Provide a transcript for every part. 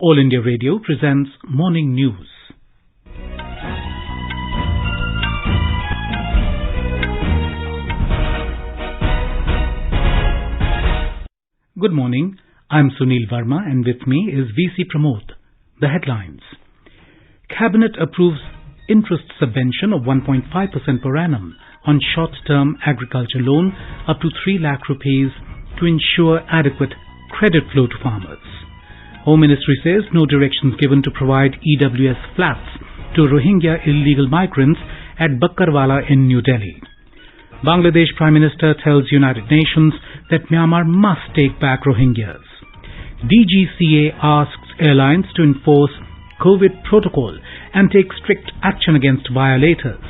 All India Radio presents Morning News. Good morning. I'm Sunil Verma and with me is VC Pramod. The headlines. Cabinet approves interest subvention of 1.5% per annum on short-term agriculture loan up to 3 lakh rupees to ensure adequate credit flow to farmers. Home Ministry says no directions given to provide EWS flats to Rohingya illegal migrants at Bakkarwala in New Delhi. Bangladesh Prime Minister tells United Nations that Myanmar must take back Rohingyas. DGCA asks airlines to enforce COVID protocol and take strict action against violators.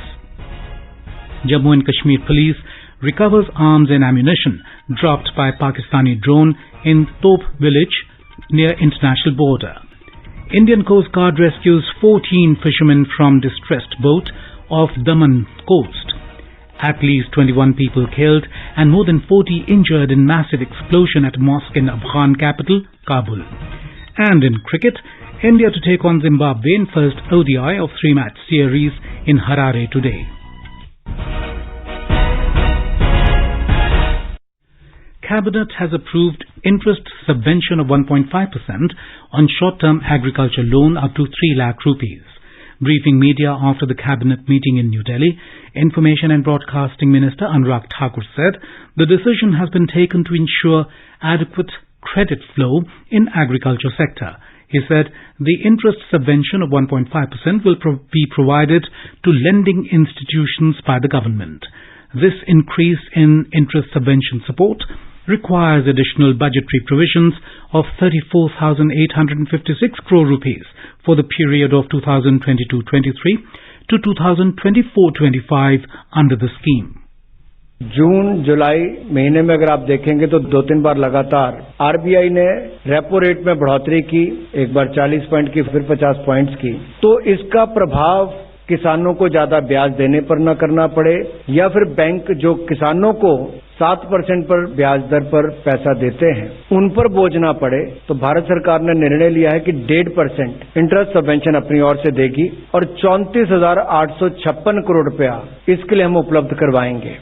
Jammu and Kashmir Police recovers arms and ammunition dropped by Pakistani drone in Top village near international border. Indian Coast Guard rescues 14 fishermen from distressed boat off Daman coast. At least 21 people killed and more than 40 injured in massive explosion at a mosque in Afghan capital, Kabul. And in cricket, India to take on Zimbabwe in first ODI of 3-match series in Harare today. Cabinet has approved interest subvention of 1.5% on short-term agriculture loan up to 3 lakh rupees. Briefing media after the Cabinet meeting in New Delhi, Information and Broadcasting Minister Anurag Thakur said the decision has been taken to ensure adequate credit flow in agriculture sector. He said the interest subvention of 1.5% will be provided to lending institutions by the government. This increase in interest subvention support requires additional budgetary provisions of 34,856 crore rupees for the period of 2022-23 to 2024-25 under the scheme. जून जुलाई महीने में अगर आप देखेंगे तो 2-3 बार लगातार RBI ने repo rate में बढ़ोतरी की, एक बार 40 पॉइंट की फिर 50 पॉइंट्स की, तो इसका प्रभाव किसानों को ज्यादा ब्याज देने पर न करना पड़े या फिर बैंक जो किसानों को 7% पर ब्याज दर पर पैसा देते हैं उन पर बोझ ना पड़े, तो भारत सरकार ने निर्णय लिया है कि 1.5% इंटरेस्ट सबवेंशन अपनी ओर से देगी और 34,856 करोड़ रुपया इसके लिए हम उपलब्ध करवाएंगे.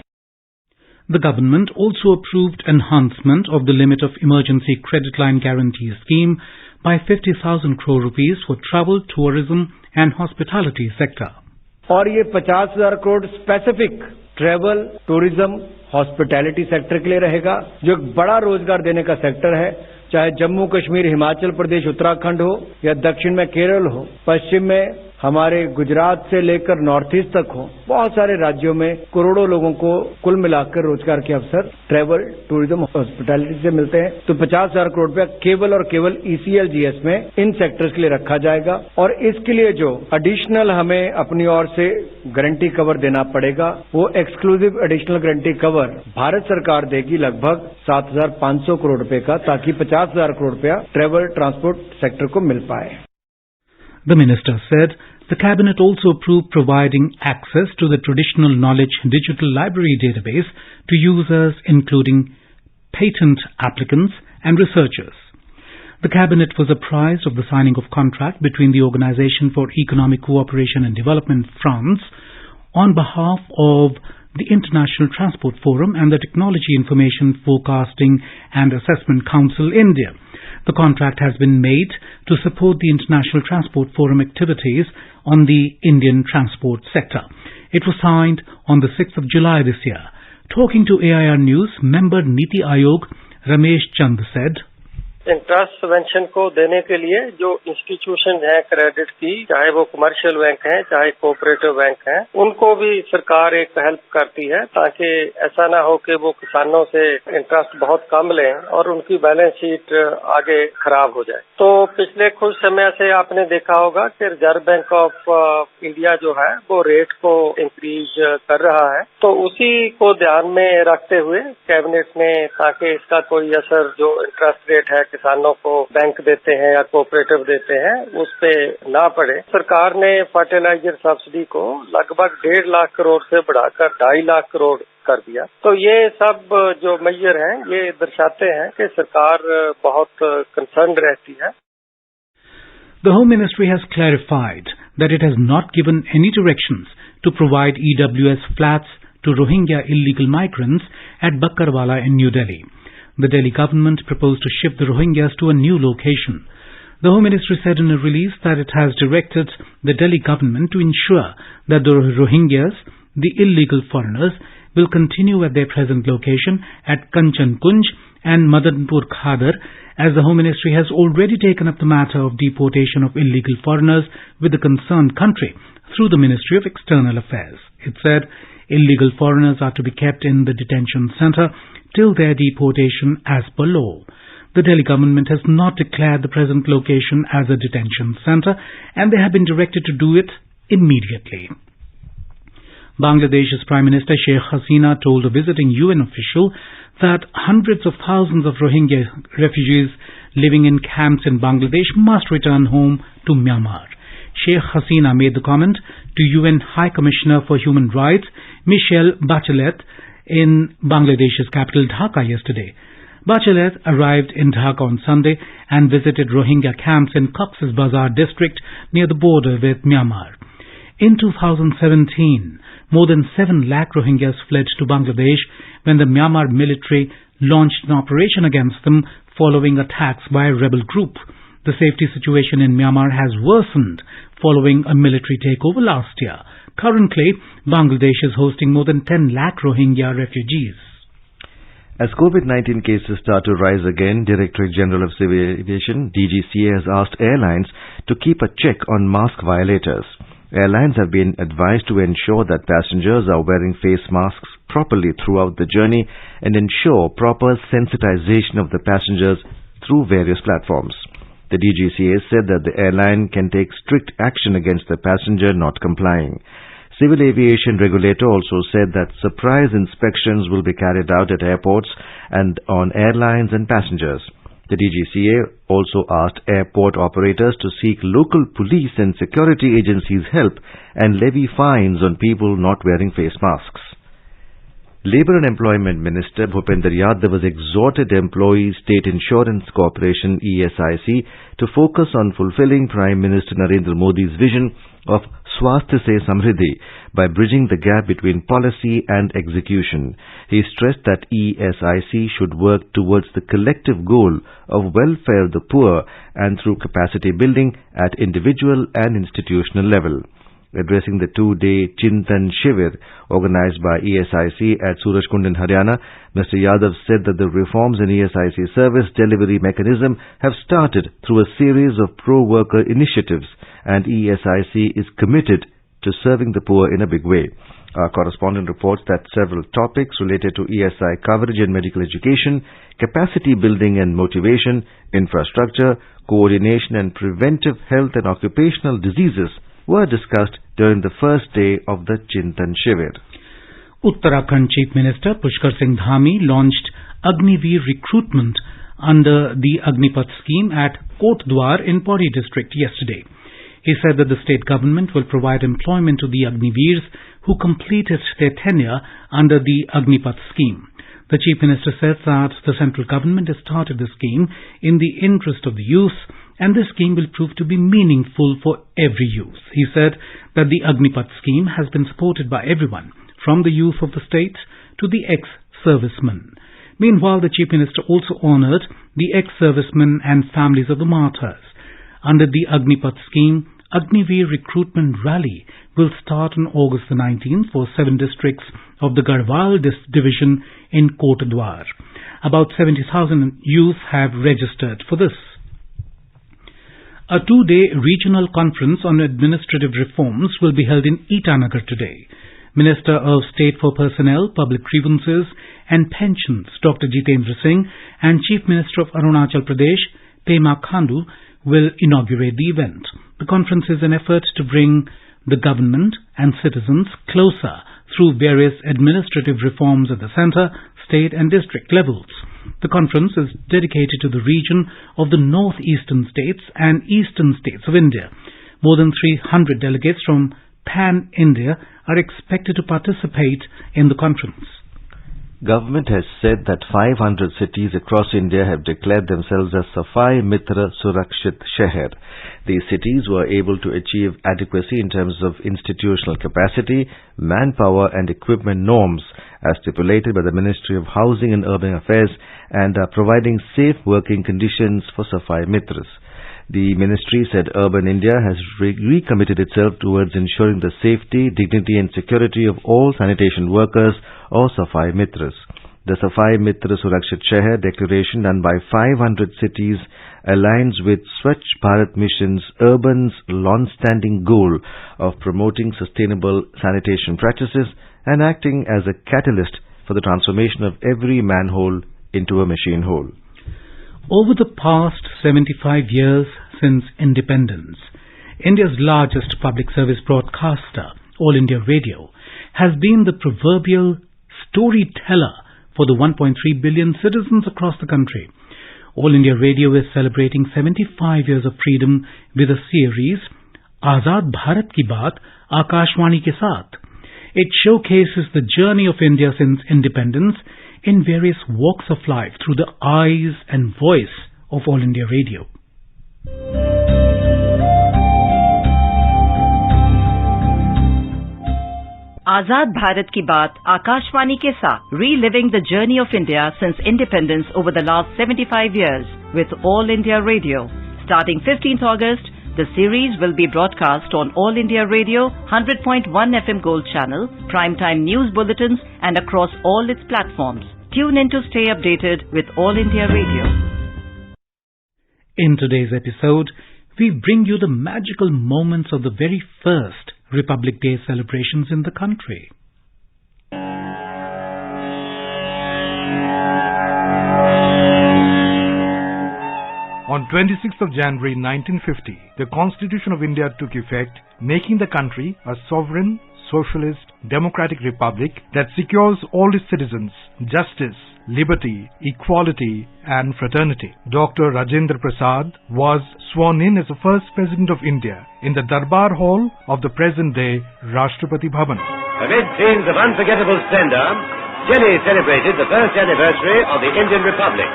The government also approved enhancement of the limit of emergency credit line guarantee scheme by 50,000 crore rupees for travel, tourism and hospitality sector. और ये 50,000 crore specific travel, tourism, hospitality sector के लिए रहेगा, जो एक बड़ा रोजगार देने का सेक्टर है, चाहे जम्मू कश्मीर, हिमाचल प्रदेश, उत्तराखंड हो या दक्षिण में केरल हो, पश्चिम में हमारे गुजरात से लेकर नॉर्थ ईस्ट तक हो, बहुत सारे राज्यों में करोड़ों लोगों को कुल मिलाकर रोजगार के अवसर ट्रेवल, टूरिज्म, हॉस्पिटैलिटी से मिलते हैं. तो 50,000 करोड़ रुपया केवल और केवल ECLGS में इन सेक्टर्स के लिए रखा जाएगा और इसके लिए जो एडिशनल हमें अपनी ओर से गारंटी कवर देना पड़ेगा वो exclusive additional guarantee cover Bharat सरकार देगी लगभग 7,500 करोड़ रुपए का, ताकि 50,000 करोड़ रुपया ट्रेवल ट्रांसपोर्ट सेक्टर को मिल पाए. The minister said the cabinet also approved providing access to the traditional knowledge digital library database to users including patent applicants and researchers. The cabinet was apprised of the signing of contract between the Organization for Economic Cooperation and Development France on behalf of the International Transport Forum and the Technology Information Forecasting and Assessment Council India. The contract has been made to support the International Transport Forum activities on the Indian transport sector. It was signed on the 6th of July this year. Talking to AIR News, member Niti Aayog Ramesh Chand said, interest subvention को देने के लिए जो institution है credit की, चाहे वो commercial bank हैं, चाहे कोऑपरेटिव बैंक हैं, उनको भी सरकार एक हेल्प करती है ताकि ऐसा ना हो कि वो किसानों से इंटरेस्ट बहुत कम लें और उनकी बैलेंस शीट आगे खराब हो जाए. तो पिछले कुछ समय से आपने देखा होगा कि रिजर्व बैंक ऑफ इंडिया जो है वो रेट को इंक्रीज कर रहा है. तो उसी को ध्यान में रखते हुए कैबिनेट ने, ताकि इसका कोई असर जो इंटरेस्ट रेट है किसानों को बैंक देते हैं या कोऑपरेटिव देते हैं उस पे ना पड़े, सरकार ने फर्टिलाइजर सब्सिडी को लगभग 1.5 लाख करोड़ से बढ़ाकर 2.5 लाख करोड़ कर दिया. तो ये सब जो मेजर हैं ये दर्शाते हैं कि सरकार बहुत कंसर्न रहती है. The Home Ministry has clarified that it has not given any directions to provide EWS flats to Rohingya illegal migrants at Bakkarwala in New Delhi. The Delhi government proposed to shift the Rohingyas to a new location. The Home Ministry said in a release that it has directed the Delhi government to ensure that the Rohingyas, the illegal foreigners, will continue at their present location at Kanchan Kunj and Madanpur Khadar, as the Home Ministry has already taken up the matter of deportation of illegal foreigners with the concerned country through the Ministry of External Affairs. It said illegal foreigners are to be kept in the detention centre till their deportation as per law. The Delhi government has not declared the present location as a detention centre, and they have been directed to do it immediately. Bangladesh's Prime Minister Sheikh Hasina told a visiting UN official that hundreds of thousands of Rohingya refugees living in camps in Bangladesh must return home to Myanmar. Sheikh Hasina made the comment to UN High Commissioner for Human Rights Michelle Bachelet in Bangladesh's capital Dhaka yesterday. Bachelet arrived in Dhaka on Sunday and visited Rohingya camps in Cox's Bazar district near the border with Myanmar. In 2017, more than 7 lakh Rohingyas fled to Bangladesh when the Myanmar military launched an operation against them following attacks by a rebel group. The safety situation in Myanmar has worsened following a military takeover last year. Currently, Bangladesh is hosting more than 10 lakh Rohingya refugees. As COVID-19 cases start to rise again, Directorate General of Civil Aviation, DGCA, has asked airlines to keep a check on mask violators. Airlines have been advised to ensure that passengers are wearing face masks properly throughout the journey and ensure proper sensitization of the passengers through various platforms. The DGCA said that the airline can take strict action against the passenger not complying. Civil Aviation Regulator also said that surprise inspections will be carried out at airports and on airlines and passengers. The DGCA also asked airport operators to seek local police and security agencies' help and levy fines on people not wearing face masks. Labour and Employment Minister Bhupender Yadav has exhorted Employees State Insurance Corporation ESIC to focus on fulfilling Prime Minister Narendra Modi's vision of Swasthya Se Samriddhi by bridging the gap between policy and execution. He stressed that ESIC should work towards the collective goal of welfare of the poor and through capacity building at individual and institutional level. Addressing the 2-day Chintan Shivir organized by ESIC at Surajkund in Haryana, Mr. Yadav said that the reforms in ESIC service delivery mechanism have started through a series of pro-worker initiatives, and ESIC is committed to serving the poor in a big way. Our correspondent reports that several topics related to ESI coverage in medical education, capacity building and motivation, infrastructure, coordination and preventive health and occupational diseases were discussed during the first day of the Chintan Shivir. Uttarakhand Chief Minister Pushkar Singh Dhami launched Agniveer recruitment under the Agnipath scheme at Kotdwar in Pauri district yesterday. He said that the state government will provide employment to the Agniveers who completed their tenure under the Agnipath scheme. The Chief Minister said that the central government has started the scheme in the interest of the youth, and this scheme will prove to be meaningful for every youth. He said that the Agnipath scheme has been supported by everyone, from the youth of the state to the ex-servicemen. Meanwhile, the Chief Minister also honoured the ex-servicemen and families of the martyrs. Under the Agnipath scheme, Agniveer recruitment rally will start on August the 19th for 7 districts of the Garhwal division in Kotdwar. About 70,000 youth have registered for this. A 2-day regional conference on administrative reforms will be held in Itanagar today. Minister of State for Personnel, Public Grievances and Pensions, Dr. Jitendra Singh, and Chief Minister of Arunachal Pradesh, Pema Khandu, will inaugurate the event. The conference is an effort to bring the government and citizens closer through various administrative reforms at the centre, state and district levels. The conference is dedicated to the region of the northeastern states and eastern states of India. More than 300 delegates from Pan-India are expected to participate in the conference. Government has said that 500 cities across India have declared themselves as Safai Mitra Surakshit Shehar. These cities were able to achieve adequacy in terms of institutional capacity, manpower and equipment norms as stipulated by the Ministry of Housing and Urban Affairs and are providing safe working conditions for Safai Mitras. The ministry said Urban India has recommitted itself towards ensuring the safety, dignity and security of all sanitation workers or Safai Mitras. The Safai Mitra Surakshit Shehar declaration done by 500 cities aligns with Swachh Bharat Mission's Urban's long-standing goal of promoting sustainable sanitation practices and acting as a catalyst for the transformation of every manhole into a machine hole. Over the past 75 years since independence, India's largest public service broadcaster, All India Radio, has been the proverbial storyteller for the 1.3 billion citizens across the country. All India Radio is celebrating 75 years of freedom with a series, Azad Bharat Ki Baat, Akashvani Ke Saath. It showcases the journey of India since independence in various walks of life through the eyes and voice of All India Radio. Azad Bharat Ki Baat, Akashvani Ke Saath, reliving the journey of India since independence over the last 75 years with All India Radio. Starting 15th August, the series will be broadcast on All India Radio, 100.1 FM Gold Channel, primetime news bulletins and across all its platforms. Tune in to stay updated with All India Radio. In today's episode, we bring you the magical moments of the very first Republic Day celebrations in the country. On 26th of January 1950, the Constitution of India took effect, making the country a sovereign, socialist, democratic republic that secures all its citizens justice, liberty, equality and fraternity. Dr. Rajendra Prasad was sworn in as the first President of India in the Darbar Hall of the present-day Rashtrapati Bhavan. Amid scenes of unforgettable splendor, Delhi celebrated the first anniversary of the Indian Republic.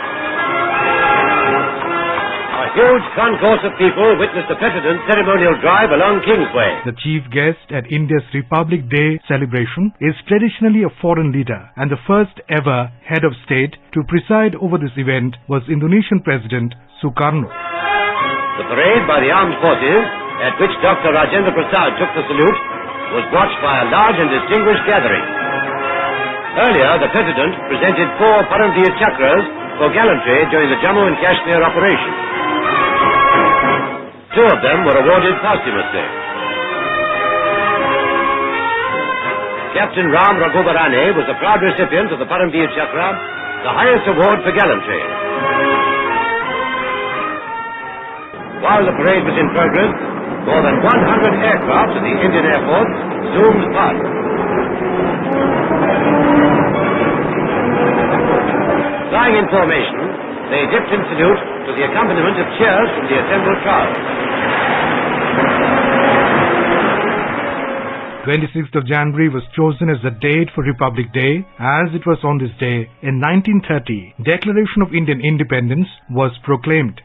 A huge concourse of people witnessed the President's ceremonial drive along Kingsway. The chief guest at India's Republic Day celebration is traditionally a foreign leader, and the first ever head of state to preside over this event was Indonesian President Sukarno. The parade by the armed forces, at which Dr. Rajendra Prasad took the salute, was watched by a large and distinguished gathering. Earlier, the President presented 4 Paramveer Chakras for gallantry during the Jammu and Kashmir operation. 2 of them were awarded posthumously. Captain Ram Raghubarane was the proud recipient of the Paramveer Chakra, the highest award for gallantry. While the parade was in progress, more than 100 aircraft of the Indian Air Force zoomed past. Flying in formation, they dipped in salute to the accompaniment of cheers from the assembled crowd. 26th of January was chosen as the date for Republic Day, as it was on this day in 1930, Declaration of Indian Independence was proclaimed.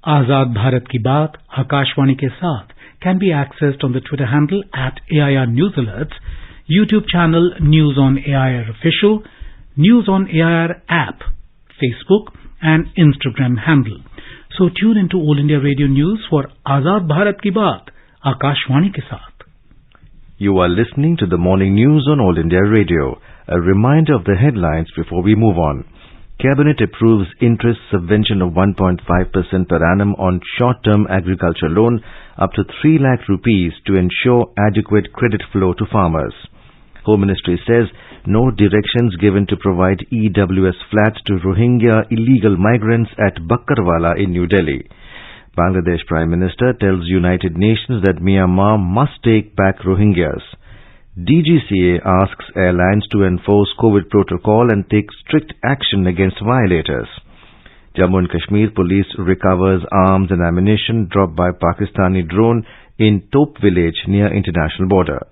Azad Bharat Ki Baat, Akashvani Ke Saath can be accessed on the Twitter handle at AIR News Alerts, YouTube channel News on AIR Official, News on AIR app, Facebook and Instagram handle. So tune into All India Radio News for Azad Bharat Ki Baat, Akashvani Ke Saath. You are listening to the morning news on All India Radio. A reminder of the headlines before we move on. Cabinet approves interest subvention of 1.5% per annum on short-term agriculture loan up to 3 lakh rupees to ensure adequate credit flow to farmers. Home Ministry says no directions given to provide EWS flats to Rohingya illegal migrants at Bakkarwala in New Delhi. Bangladesh Prime Minister tells United Nations that Myanmar must take back Rohingyas. DGCA asks airlines to enforce COVID protocol and take strict action against violators. Jammu and Kashmir police recovers arms and ammunition dropped by Pakistani drone in Top village near international border.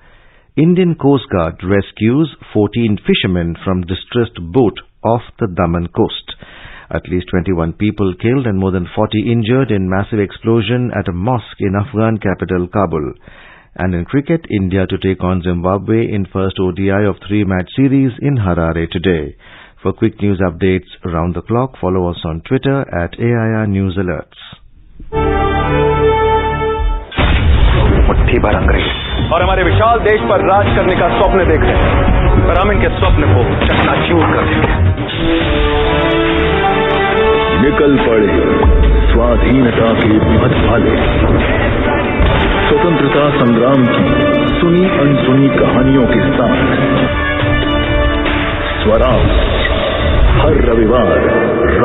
Indian Coast Guard rescues 14 fishermen from distressed boat off the Daman coast. At least 21 people killed and more than 40 injured in massive explosion at a mosque in Afghan capital Kabul. And in cricket, India to take on Zimbabwe in first ODI of 3-match series in Harare today. For quick news updates around the clock, follow us on Twitter at AIR News Alerts. मुट्ठी भर अंग्रेज और हमारे विशाल देश पर राज करने का स्वप्न देख रहे हैं, पर हम इनके स्वप्न को चकनाचूर कर देंगे। निकल पड़े स्वाधीनता के पथ भाले, स्वतंत्रता संग्राम की सुनी अनसुनी कहानियों के साथ स्वराज हर रविवार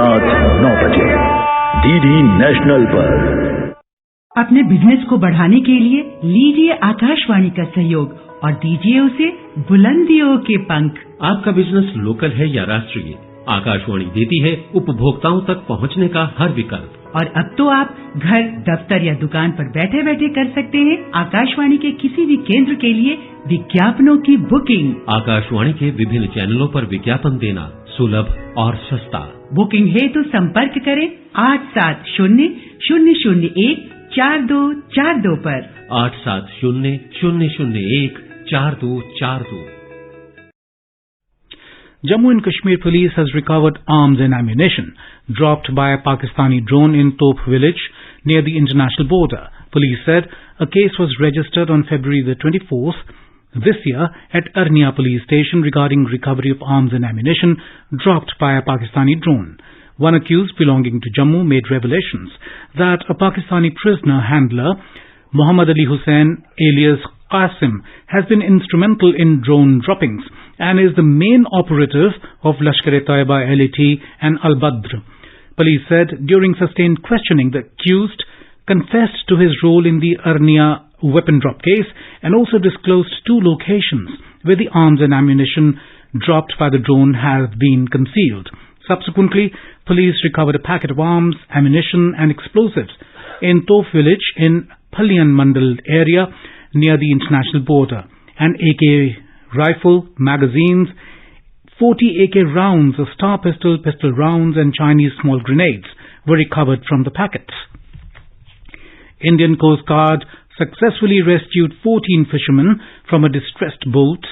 रात 9 बजे डीडी नेशनल पर। अपने बिजनेस को बढ़ाने के लिए लीजिए आकाशवाणी का सहयोग और दीजिए उसे बुलंदियों के पंख। आपका बिजनेस लोकल है या राष्ट्रीय, आकाशवाणी देती है उपभोक्ताओं तक पहुंचने का हर विकल्प। और अब तो आप घर, दफ्तर या दुकान पर बैठे बैठे कर सकते हैं आकाशवाणी के किसी भी केंद्र के लिए विज्ञापनों की बुकिंग। आकाशवाणी के विभिन्न चैनलों पर विज्ञापन देना सुलभ और सस्ता। बुकिंग है तो संपर्क करें 8700014242 पर। 8700014242। Jammu and Kashmir police has recovered arms and ammunition dropped by a Pakistani drone in Top village near the international border. Police said a case was registered on February the 24th this year at Arnia police station regarding recovery of arms and ammunition dropped by a Pakistani drone. One accused belonging to Jammu made revelations that a Pakistani prisoner handler, Muhammad Ali Hussain alias Qasim, has been instrumental in drone droppings and is the main operative of Lashkar-e-Taiba, LAT and Al-Badr. Police said during sustained questioning the accused confessed to his role in the Arnia weapon drop case and also disclosed 2 locations where the arms and ammunition dropped by the drone have been concealed. Subsequently, police recovered a packet of arms, ammunition and explosives in Tof village in Phalian Mandal area near the international border. An AK rifle, magazines, 40 AK rounds, a star pistol, pistol rounds and Chinese small grenades were recovered from the packets. Indian Coast Guard successfully rescued 14 fishermen from a distressed boat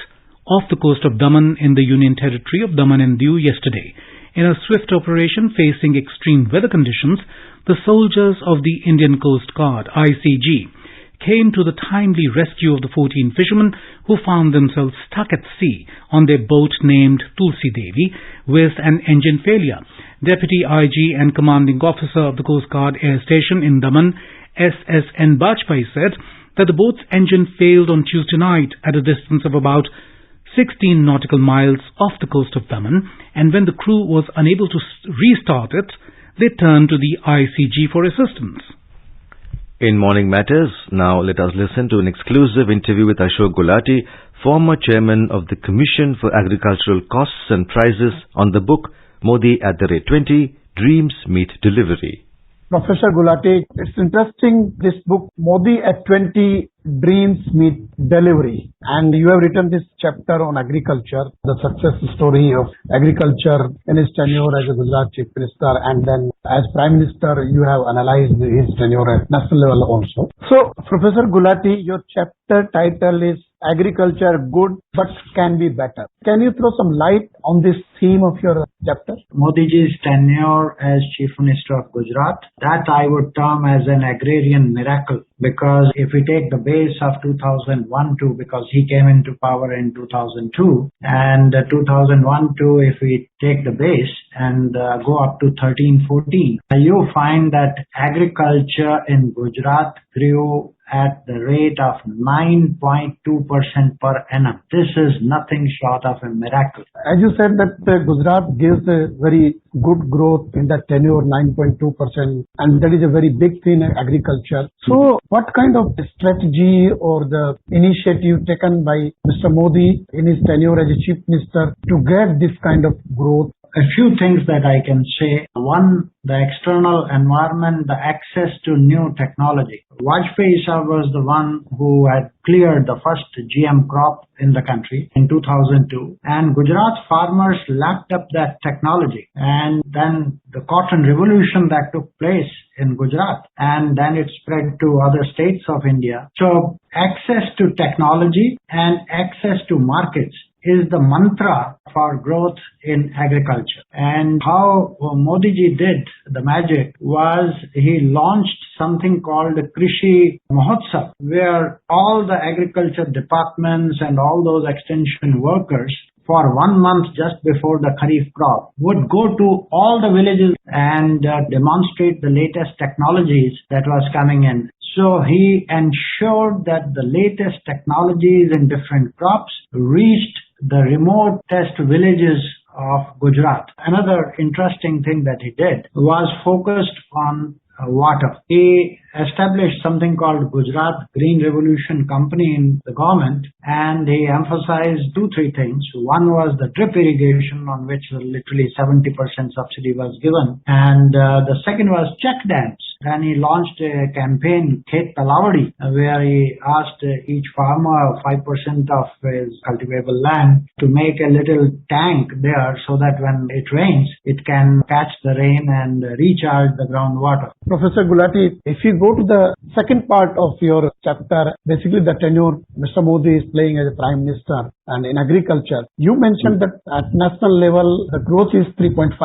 off the coast of Daman in the Union Territory of Daman and Diu yesterday. In a swift operation facing extreme weather conditions, the soldiers of the Indian Coast Guard, ICG, came to the timely rescue of the 14 fishermen who found themselves stuck at sea on their boat named Tulsi Devi with an engine failure. Deputy IG and Commanding Officer of the Coast Guard Air Station in Daman, SSN Bajpai, said that the boat's engine failed on Tuesday night at a distance of about 16 nautical miles off the coast of Daman, and when the crew was unable to restart it, they turned to the ICG for assistance. In Morning Matters, now let us listen to an exclusive interview with Ashok Gulati, former chairman of the Commission for Agricultural Costs and Prices, on the book Modi @20, Dreams Meet Delivery. Professor Gulati, it's interesting, this book, Modi @20, Dreams Meet Delivery. And you have written this chapter on agriculture, the success story of agriculture in his tenure as a Gujarat Chief Minister, and then as Prime Minister, you have analyzed his tenure at national level also. So, Professor Gulati, your chapter title is Agriculture Good but Can Be Better. Can you throw some light on this theme of your chapter? Modi ji's tenure as Chief Minister of Gujarat, that I would term as an agrarian miracle, because if we take the base of 2001-2, because he came into power in 2002, and 2001-2, if we take the base and go up to 13-14, you find that agriculture in Gujarat grew at the rate of 9.2% per annum. This is nothing short of a miracle. As you said that Gujarat gives a very good growth in that tenure, 9.2%, and that is a very big thing in agriculture. So what kind of strategy or the initiative taken by Mr. Modi in his tenure as a Chief Minister to get this kind of growth? A few things that I can say. One, the external environment, the access to new technology. Vajpayee sir was the one who had cleared the first GM crop in the country in 2002, and Gujarat farmers lapped up that technology, and then the cotton revolution that took place in Gujarat, and then it spread to other states of India. So access to technology and access to markets is the mantra for growth in agriculture. And how Modi ji did the magic was he launched something called Krishi Mahotsav, where all the agriculture departments and all those extension workers for 1 month just before the Kharif crop would go to all the villages and demonstrate the latest technologies that was coming in. So he ensured that the latest technologies in different crops reached the remote test villages of Gujarat. Another interesting thing that he did was focused on water. He established something called Gujarat Green Revolution Company in the government, and he emphasized 2-3 things. One was the drip irrigation, on which literally 70% subsidy was given, and the second was check dams. And he launched a campaign, Khet Talawadi, where he asked each farmer 5% of his cultivable land to make a little tank there so that when it rains, it can catch the rain and recharge the groundwater. Professor Gulati, if you go to the second part of your chapter, basically the tenure Mr. Modi is playing as a Prime Minister and in agriculture, you mentioned that at national level, the growth is 3.5%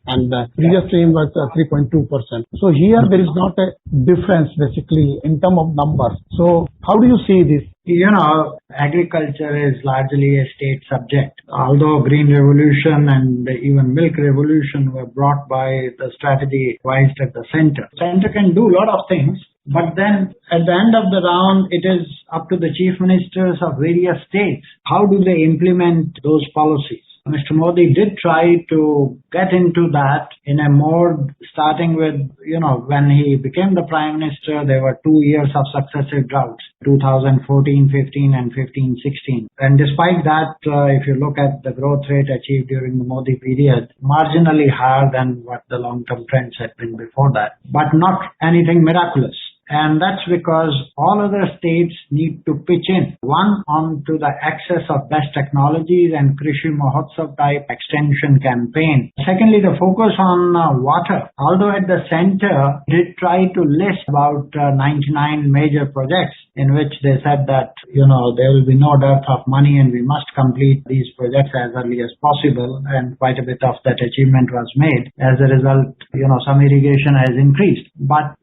and the previous term was 3.2%. So here there is not a difference basically in terms of numbers. So how do you see this? You know, agriculture is largely a state subject. Although Green Revolution and even Milk Revolution were brought by the strategy advised at the center. Center can do a lot of things, but then at the end of the round, it is up to the chief ministers of various states. How do they implement those policies? Mr. Modi did try to get into that in a mode starting with, when he became the Prime Minister, there were 2 years of successive droughts, 2014-15 and 15-16. And despite that, if you look at the growth rate achieved during the Modi period, marginally higher than what the long-term trends had been before that, but not anything miraculous. And that's because all other states need to pitch in. One, onto the access of best technologies and Krishi Mahotsav type extension campaign. Secondly, the focus on water. Although at the center, they try to list about 99 major projects in which they said that, there will be no dearth of money and we must complete these projects as early as possible. And quite a bit of that achievement was made. As a result, some irrigation has increased. But,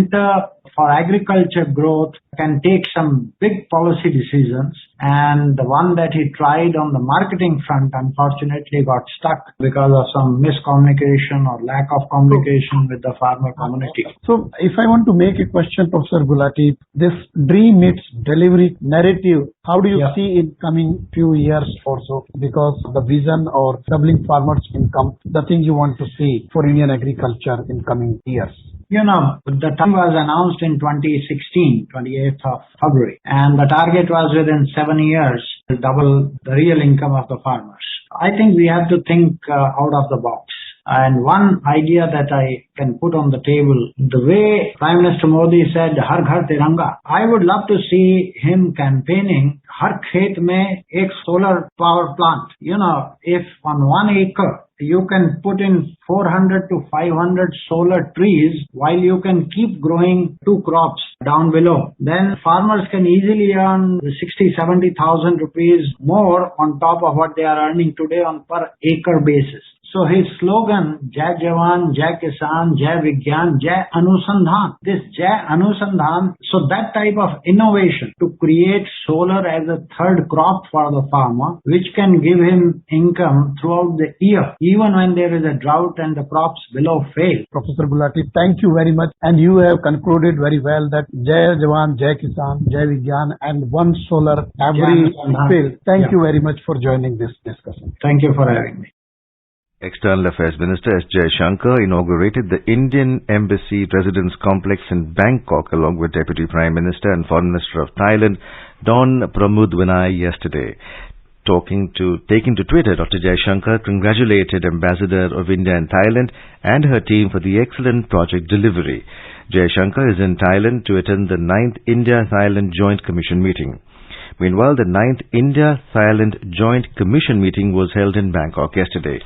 Center for agriculture growth can take some big policy decisions, and the one that he tried on the marketing front unfortunately got stuck because of some miscommunication or lack of communication with the farmer community. So if I want to make a question, Professor Gulati, this dream meets delivery narrative, how do you see in coming few years or so? Because the vision or doubling farmers' income, the thing you want to see for Indian agriculture in coming years. The time was announced in 2016, 28th of February, and the target was within 7 years to double the real income of the farmers. I think we have to think out of the box. And one idea that I can put on the table, the way Prime Minister Modi said, Har Ghar Tiranga, I would love to see him campaigning, Har Khet Mein Ek Solar Power Plant. If on 1 acre, you can put in 400 to 500 solar trees while you can keep growing 2 crops down below. Then farmers can easily earn 60,000-70,000 rupees more on top of what they are earning today on per acre basis. So his slogan, Jai Jawan, Jai Kisan, Jai Vigyan, Jai Anusandhan. This Jai Anusandhan, so that type of innovation to create solar as a third crop for the farmer, which can give him income throughout the year, even when there is a drought and the crops below fail. Professor Gulati, thank you very much. And you have concluded very well that Jai Jawan, Jai Kisan, Jai Vigyan and one solar every field. Thank you very much for joining this discussion. Thank you for having me. External Affairs Minister S. Jaishankar inaugurated the Indian Embassy Residence Complex in Bangkok along with Deputy Prime Minister and Foreign Minister of Thailand, Don Pramudwinai, yesterday. Taking to Twitter, Dr. Jaishankar congratulated Ambassador of India in Thailand and her team for the excellent project delivery. Jaishankar is in Thailand to attend the 9th India-Thailand Joint Commission meeting. Meanwhile, the 9th India-Thailand Joint Commission meeting was held in Bangkok yesterday.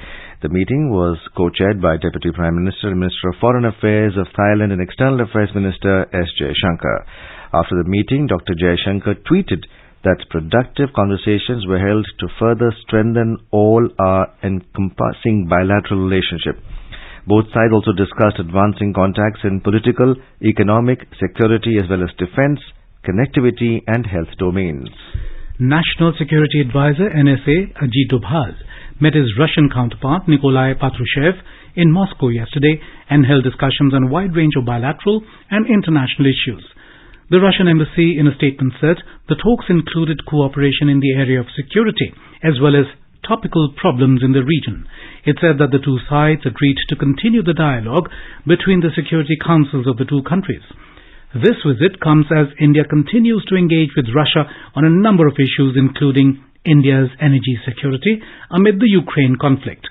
The meeting was co-chaired by Deputy Prime Minister and Minister of Foreign Affairs of Thailand and External Affairs Minister S. Jaishankar. After the meeting, Dr. Jaishankar tweeted that productive conversations were held to further strengthen all our encompassing bilateral relationship. Both sides also discussed advancing contacts in political, economic, security as well as defense, connectivity and health domains. National Security Advisor NSA Ajit Doval met his Russian counterpart Nikolai Patrushev in Moscow yesterday and held discussions on a wide range of bilateral and international issues. The Russian embassy in a statement said the talks included cooperation in the area of security as well as topical problems in the region. It said that the two sides agreed to continue the dialogue between the security councils of the two countries. This visit comes as India continues to engage with Russia on a number of issues including India's energy security amid the Ukraine conflict.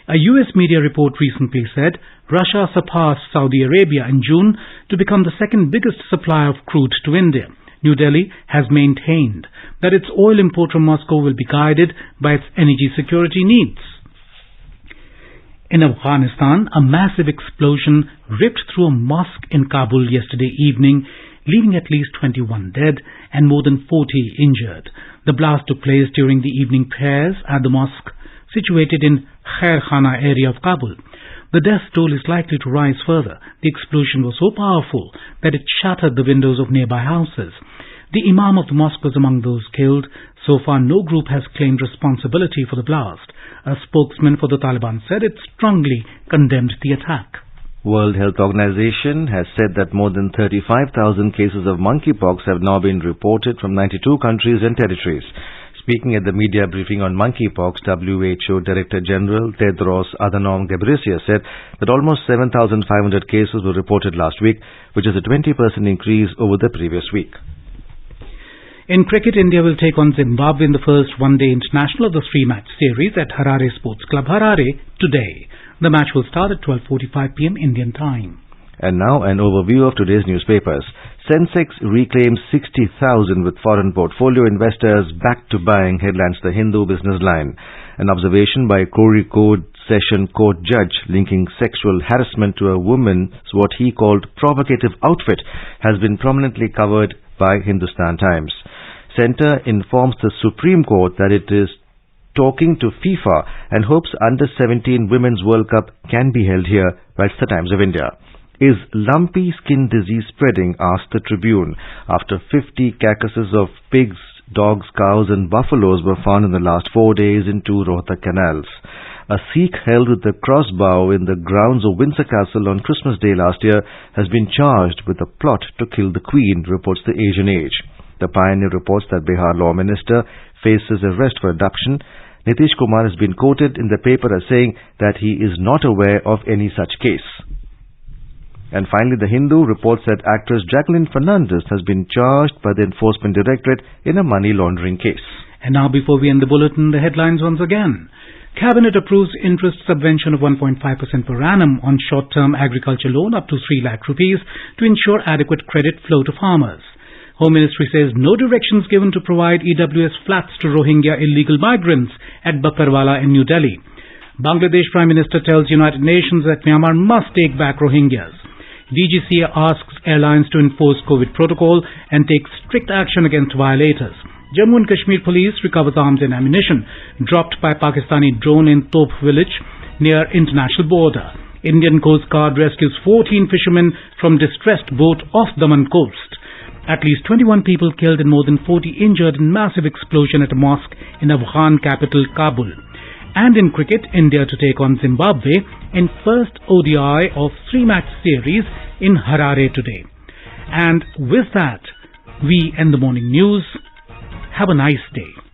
A US media report recently said Russia surpassed Saudi Arabia in June to become the second biggest supplier of crude to India. New Delhi has maintained that its oil import from Moscow will be guided by its energy security needs. In Afghanistan, a massive explosion ripped through a mosque in Kabul yesterday evening, leaving at least 21 dead and more than 40 injured. The blast took place during the evening prayers at the mosque situated in Khair Khana area of Kabul. The death toll is likely to rise further. The explosion was so powerful that it shattered the windows of nearby houses. The Imam of the mosque was among those killed. So far, no group has claimed responsibility for the blast. A spokesman for the Taliban said it strongly condemned the attack. World Health Organization has said that more than 35,000 cases of monkeypox have now been reported from 92 countries and territories. Speaking at the media briefing on monkeypox, WHO Director General Tedros Adhanom Ghebreyesus said that almost 7,500 cases were reported last week, which is a 20% increase over the previous week. In cricket, India will take on Zimbabwe in the first one-day international of the three-match series at Harare Sports Club, Harare, today. The match will start at 12:45 p.m. Indian time. And now an overview of today's newspapers. Sensex reclaims 60,000 with foreign portfolio investors back to buying, headlines The Hindu business line. An observation by Kozhikode Session Court judge linking sexual harassment to a woman's what he called provocative outfit has been prominently covered by Hindustan Times. Centre informs the Supreme Court that it is talking to FIFA and hopes Under-17 Women's World Cup can be held here, writes the Times of India. Is lumpy skin disease spreading, asked the Tribune, after 50 carcasses of pigs, dogs, cows and buffaloes were found in the last 4 days in 2 Rohtak canals. A Sikh held with a crossbow in the grounds of Windsor Castle on Christmas Day last year has been charged with a plot to kill the Queen, reports the Asian Age. The Pioneer reports that Bihar Law Minister faces arrest for abduction. Nitish Kumar has been quoted in the paper as saying that he is not aware of any such case. And finally, The Hindu reports that actress Jacqueline Fernandez has been charged by the Enforcement Directorate in a money laundering case. And now, before we end the bulletin, the headlines once again. Cabinet approves interest subvention of 1.5% per annum on short-term agriculture loan up to 3 lakh rupees to ensure adequate credit flow to farmers. Home Ministry says no directions given to provide EWS flats to Rohingya illegal migrants at Bakarwala in New Delhi. Bangladesh Prime Minister tells United Nations that Myanmar must take back Rohingyas. DGCA asks airlines to enforce COVID protocol and take strict action against violators. Jammu and Kashmir police recovers arms and ammunition dropped by Pakistani drone in Top village. near international border. Indian Coast Guard rescues 14 fishermen from distressed boat off Daman coast. At least 21 people killed and more than 40 injured in massive explosion at a mosque in Afghan capital Kabul. And in cricket, India to take on Zimbabwe in first ODI of 3-match series in Harare today. And with that, we end the morning news. Have a nice day.